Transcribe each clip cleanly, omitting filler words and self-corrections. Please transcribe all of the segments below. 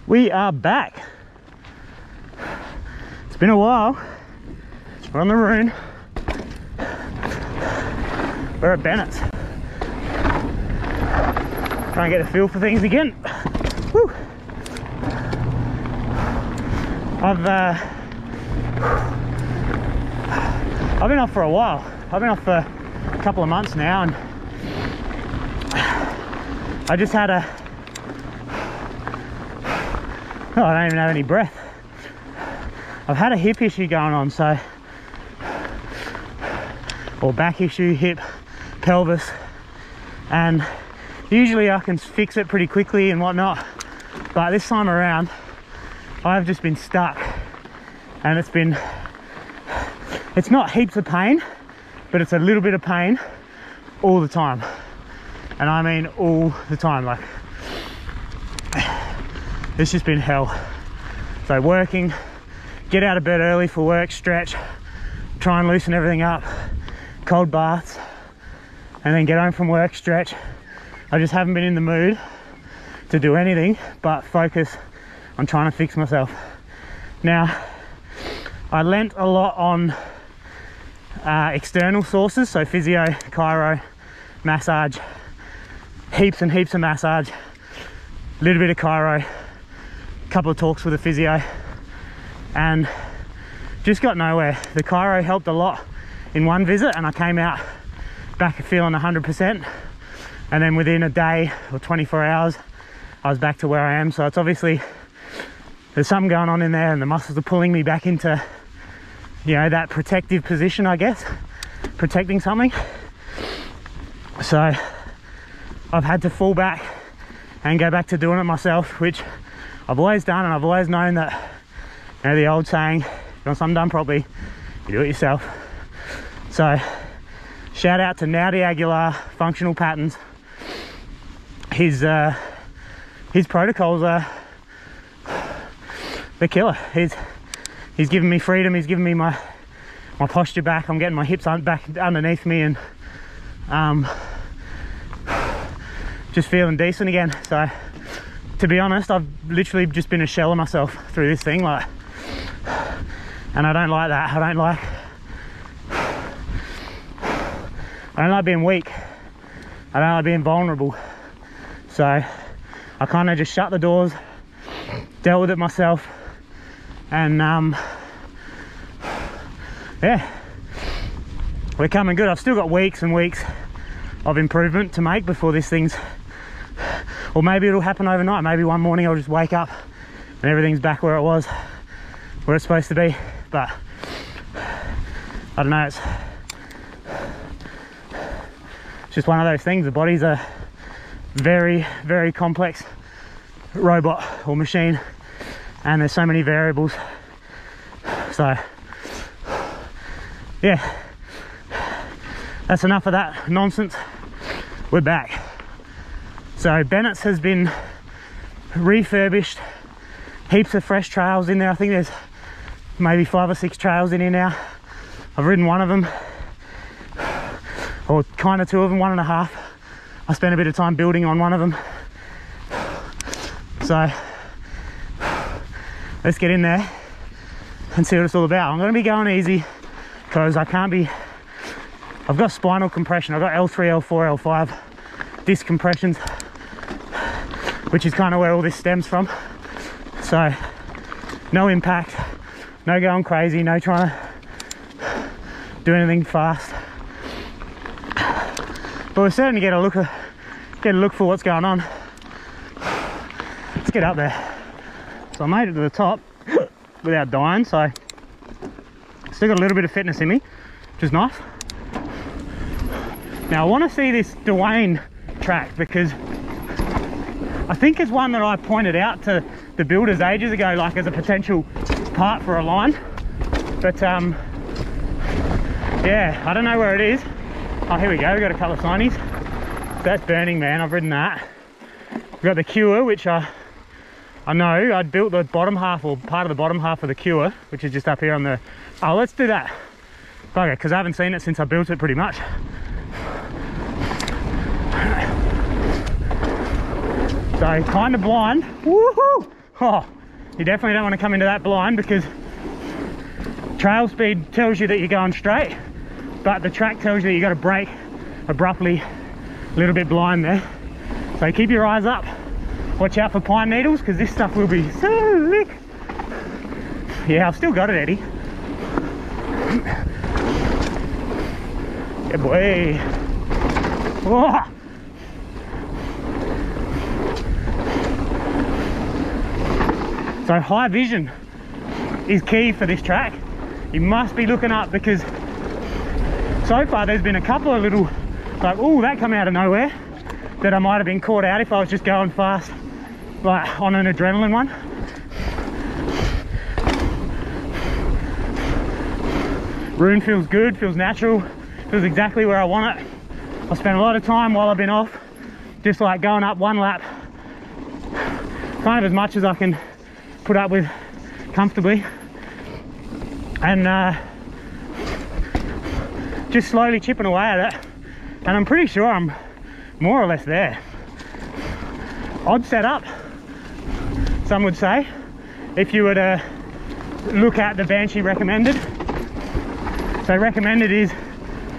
We are back. It's been a while. We're on the Rune. We're at Bennets. Try and get a feel for things again. Woo. I've been off for a while. I've been off for a couple of months now, and I just had a... Oh, I don't even have any breath. I've had a hip issue going on, so... Or back issue, hip, pelvis. And usually I can fix it pretty quickly and whatnot. But this time around, I've just been stuck. And it's been... It's not heaps of pain, but it's a little bit of pain all the time. And I mean all the time. Like, it's just been hell. So working, get out of bed early for work, stretch, try and loosen everything up, cold baths, and then get home from work, stretch. I just haven't been in the mood to do anything but focus on trying to fix myself. Now, I lent a lot on external sources, so physio, chiro, massage, heaps and heaps of massage, a little bit of chiro, a couple of talks with a physio, and just got nowhere. The chiro helped a lot in one visit, and I came out back feeling 100%, and then within a day or 24 hours I was back to where I am. So it's obviously, there's something going on in there, and the muscles are pulling me back into, you know, that protective position, I guess, protecting something. So I've had to fall back and go back to doing it myself, which I've always done, and I've always known that, you know, the old saying, you want something done properly, you do it yourself. So shout out to Naudi Aguilar Functional Patterns. His protocols are the killer. He's given me freedom. He's given me my posture back. I'm getting my hips back underneath me, and just feeling decent again. So to be honest, I've literally just been a shell of myself through this thing, like, and I don't like that. I don't like being weak. I don't like being vulnerable. So I kind of just shut the doors, dealt with it myself, and yeah, we're coming good. I've still got weeks and weeks of improvement to make before this thing's, or maybe it'll happen overnight. Maybe one morning I'll just wake up and everything's back where it was, where it's supposed to be. But I don't know, it's just one of those things. The body's a very, very complex robot or machine, and there's so many variables. So yeah, that's enough of that nonsense. We're back. So Bennets has been refurbished, heaps of fresh trails in there. I think there's maybe 5 or 6 trails in here now. I've ridden one of them, or kind of 2 of them, 1.5. I spent a bit of time building on one of them. So let's get in there and see what it's all about. I'm going to be going easy because I can't be... I've got spinal compression. I've got L3, L4, L5 disc compressions, which is kind of where all this stems from. So no impact, no going crazy, no trying to do anything fast. But we're starting to get a look for what's going on. Let's get up there. So I made it to the top without dying, so still got a little bit of fitness in me, which is nice. Now I want to see this Dwayne track, because I think it's one that I pointed out to the builders ages ago, like as a potential part for a line. But yeah, I don't know where it is. Oh, here we go, we've got a couple of signies. That's Burning Man, I've ridden that. We've got the Cure, which I know I'd built the bottom half, or part of the bottom half of the Cure, which is just up here on the... Oh, let's do that. Okay, because I haven't seen it since I built it pretty much. So kind of blind. Woohoo! oh, you definitely don't want to come into that blind, because trail speed tells you that you're going straight, but the track tells you that you got to brake abruptly, a little bit blind there. So keep your eyes up, watch out for pine needles, because this stuff will be slick. Yeah, I've still got it, Eddie. Yeah, boy. Whoa. So high vision is key for this track. You must be looking up, because so far there's been a couple of little, like, oh, that come out of nowhere, that I might have been caught out if I was just going fast, like on an adrenaline one. Rune feels good, feels natural, feels exactly where I want it. I spent a lot of time while I've been off just like going up one lap, kind of as much as I can put up with comfortably, and just slowly chipping away at it, and I'm pretty sure I'm more or less there. Odd setup, some would say, if you were to look at the Banshee recommended. So recommended is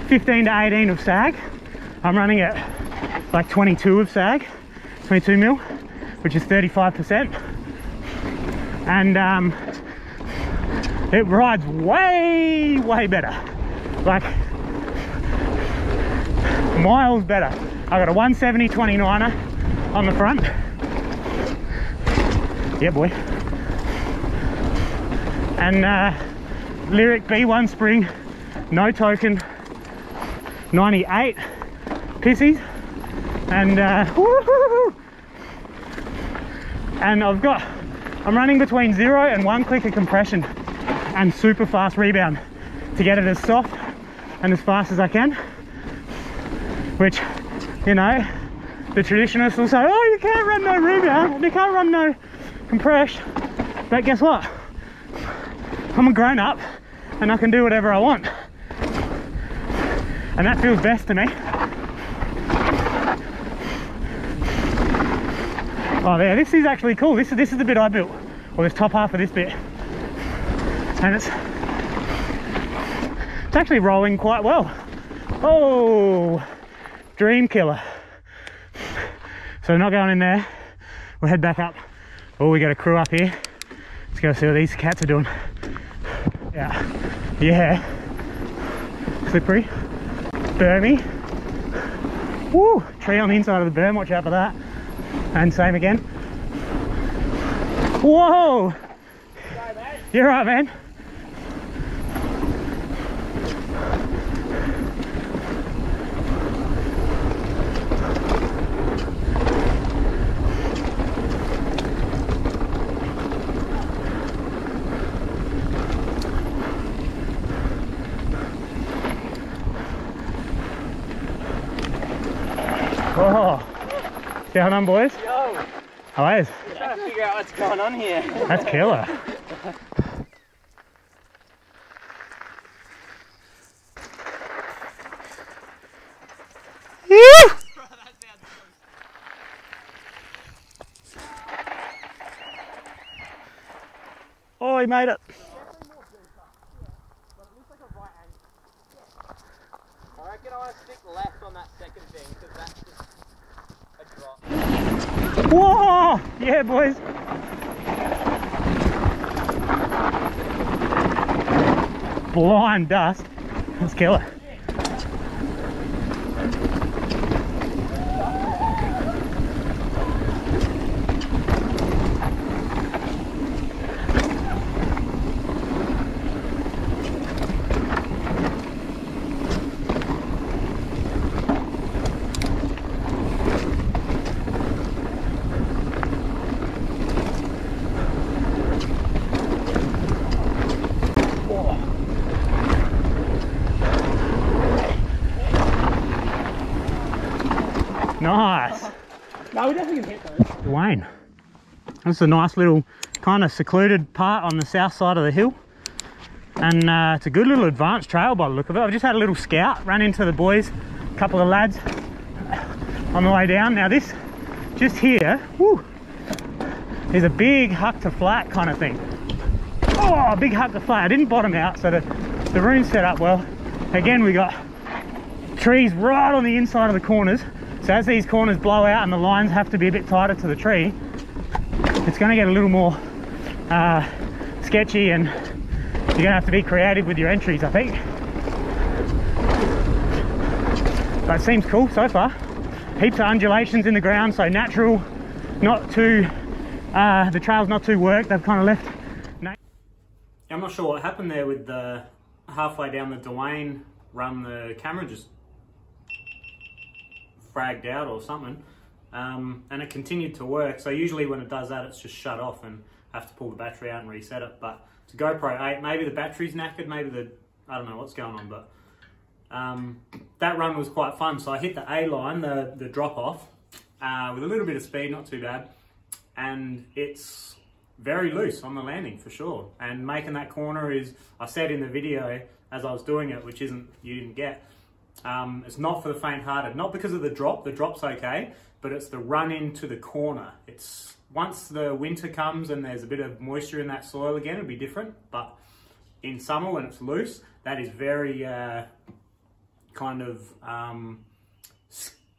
15 to 18 of sag. I'm running at like 22 of sag, 22 mil, which is 35%. And it rides way, way better. Like miles better. I got a 170 29er on the front. Yeah, boy. And Lyric B1 spring, no token, 98 pissies, and woohoo! And I'm running between 0 and 1 click of compression and super fast rebound to get it as soft and as fast as I can, which, you know, the traditionalists will say, oh, you can't run no rebound, you can't run no compress, but guess what? I'm a grown up and I can do whatever I want, and that feels best to me. Oh yeah, this is actually cool. This is the bit I built, or this top half of this bit, and it's actually rolling quite well. Oh, dream killer. So we're not going in there, we'll head back up. Oh, we got a crew up here. Let's go see what these cats are doing. Yeah, slippery, bermy. Woo, tree on the inside of the berm, watch out for that. And same again. Whoa! You're right, man. Oh, down on, boys. Yo. How is? Trying to figure out what's going on here. That's killer. Oh, he made it. I reckon I want to stick left on that second thing, because that's just a drop. Whoa! Yeah, boys. Blind dust. Let's kill it. Nice. No, we definitely can hit those. Dwayne. That's a nice little kind of secluded part on the south side of the hill. And it's a good little advanced trail by the look of it. I've just had a little scout, ran into the boys, a couple of lads on the way down. Now this, just here, woo, is a big huck to flat kind of thing. Oh, big huck to flat. I didn't bottom out, so the room's set up well. Again, we got trees right on the inside of the corners. So as these corners blow out and the lines have to be a bit tighter to the tree, it's going to get a little more sketchy, and you're going to have to be creative with your entries, I think. But it seems cool so far. Heaps of undulations in the ground, so natural, not too, the trail's not too worked. They've kind of left. I'm not sure what happened there with the halfway down the Dwayne run, the camera just fragged out or something, and it continued to work. So usually when it does that, it's just shut off and have to pull the battery out and reset it. But to GoPro 8, maybe the battery's knackered, maybe I don't know what's going on, but that run was quite fun. So I hit the A line, the drop off, with a little bit of speed, not too bad, and it's very loose on the landing for sure. And making that corner is, I said in the video as I was doing it, which you didn't get, it's not for the faint-hearted. Not because of the drop's okay, but it's the run into the corner. It's once the winter comes and there's a bit of moisture in that soil again, it'll be different. But in summer when it's loose, that is very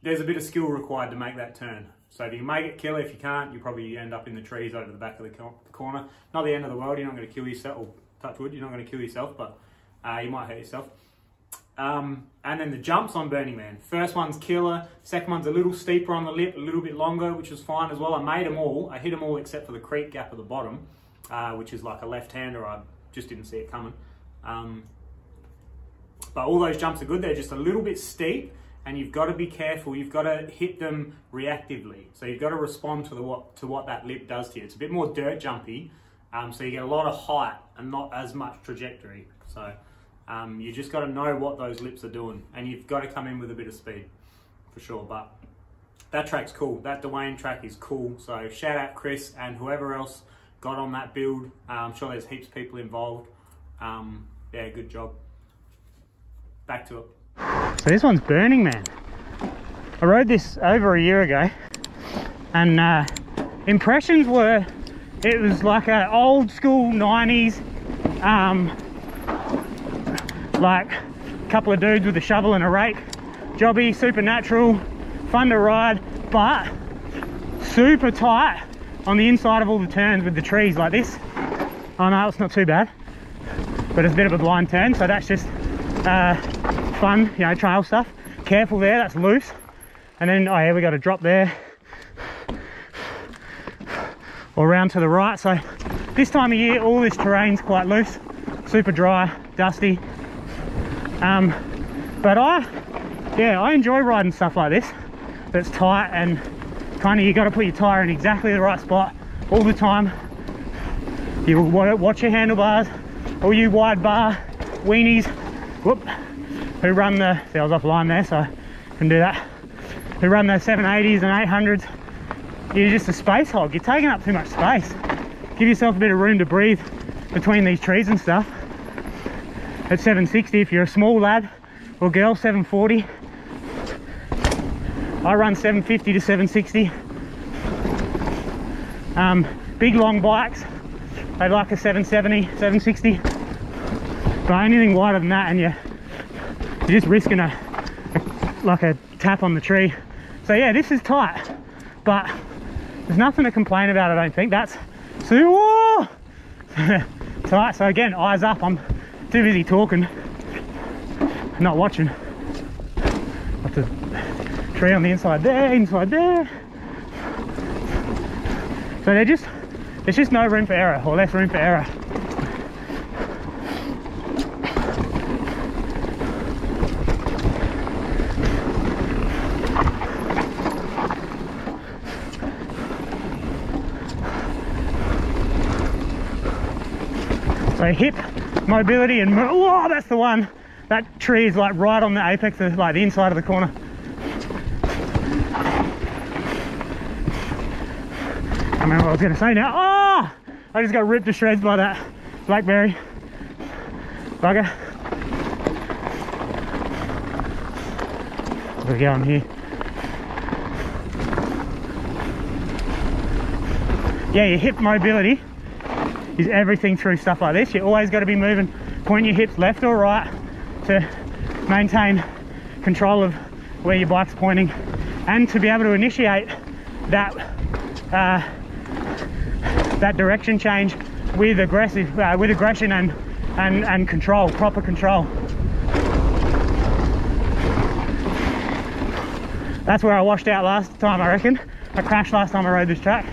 there's a bit of skill required to make that turn. So if you make it, kill it. If you can't, you probably end up in the trees over the back of the corner. Not the end of the world. You're not going to kill yourself, or touch wood, you're not going to kill yourself, but you might hurt yourself. And then the jumps on Burning Man. First one's killer. Second one's a little steeper on the lip, a little bit longer, which was fine as well. I made them all. I hit them all except for the creek gap at the bottom, which is like a left-hander. I just didn't see it coming. But all those jumps are good. They're just a little bit steep, and you've got to be careful. You've got to hit them reactively. So you've got to respond to what that lip does to you. It's a bit more dirt jumpy, so you get a lot of height and not as much trajectory. So you just got to know what those lips are doing, and you've got to come in with a bit of speed for sure. But that track's cool. That Dwayne track is cool. So shout out Chris and whoever else got on that build. I'm sure there's heaps of people involved. Yeah, good job. Back to it. So this one's Burning Man. I rode this over a year ago, and impressions were, it was like an old school 90s, like a couple of dudes with a shovel and a rake. Jobby, super natural, fun to ride, but super tight on the inside of all the turns with the trees like this. Oh no, it's not too bad, but it's a bit of a blind turn, so that's just fun, you know, trail stuff. Careful there, that's loose. And then, oh yeah, we got a drop there, or round to the right. So this time of year, all this terrain's quite loose, super dry, dusty. But I enjoy riding stuff like this that's tight, and kind of you got to put your tyre in exactly the right spot all the time. You watch your handlebars, all you wide bar weenies, whoop, who run the, see I was offline there so I can do that, who run the 780s and 800s, you're just a space hog. You're taking up too much space. Give yourself a bit of room to breathe between these trees and stuff. At 760, if you're a small lad or girl, 740. I run 750 to 760. Big long bikes, they like a 770, 760. But anything wider than that, and you're just risking like a tap on the tree. So yeah, this is tight, but there's nothing to complain about, I don't think. That's so tight. So again, eyes up. I'm too busy talking, not watching. Got the tree on the inside there, inside there. So there's just no room for error, or less room for error. So hip mobility and oh, that's the one. That tree is like right on the apex of like the inside of the corner. I remember what I was going to say now. Oh, I just got ripped to shreds by that blackberry bugger. We're going here. yeah, your hip mobility is everything through stuff like this. You always got to be moving, point your hips left or right to maintain control of where your bike's pointing, and to be able to initiate that that direction change with aggression and control, proper control. That's where I washed out last time, I reckon. I crashed last time I rode this track.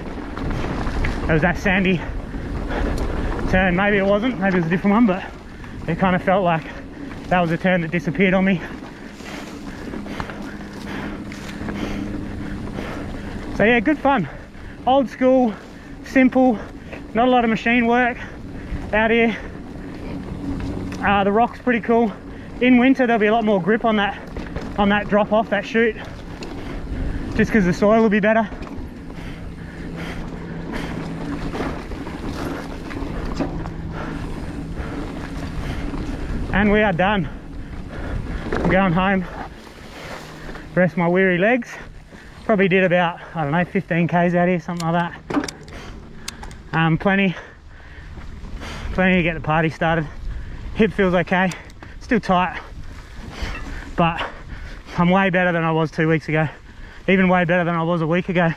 It was that sandy turn. Maybe it wasn't, maybe it was a different one, but it kind of felt like that was a turn that disappeared on me. So yeah, good fun. Old school, simple, not a lot of machine work out here. The rock's pretty cool. In winter there'll be a lot more grip on that drop off, that chute, just because the soil will be better. And we are done. I'm going home, rest my weary legs. Probably did about, I don't know, 15 k's out here, something like that. Plenty to get the party started. Hip feels okay, still tight, but I'm way better than I was 2 weeks ago, even way better than I was a week ago.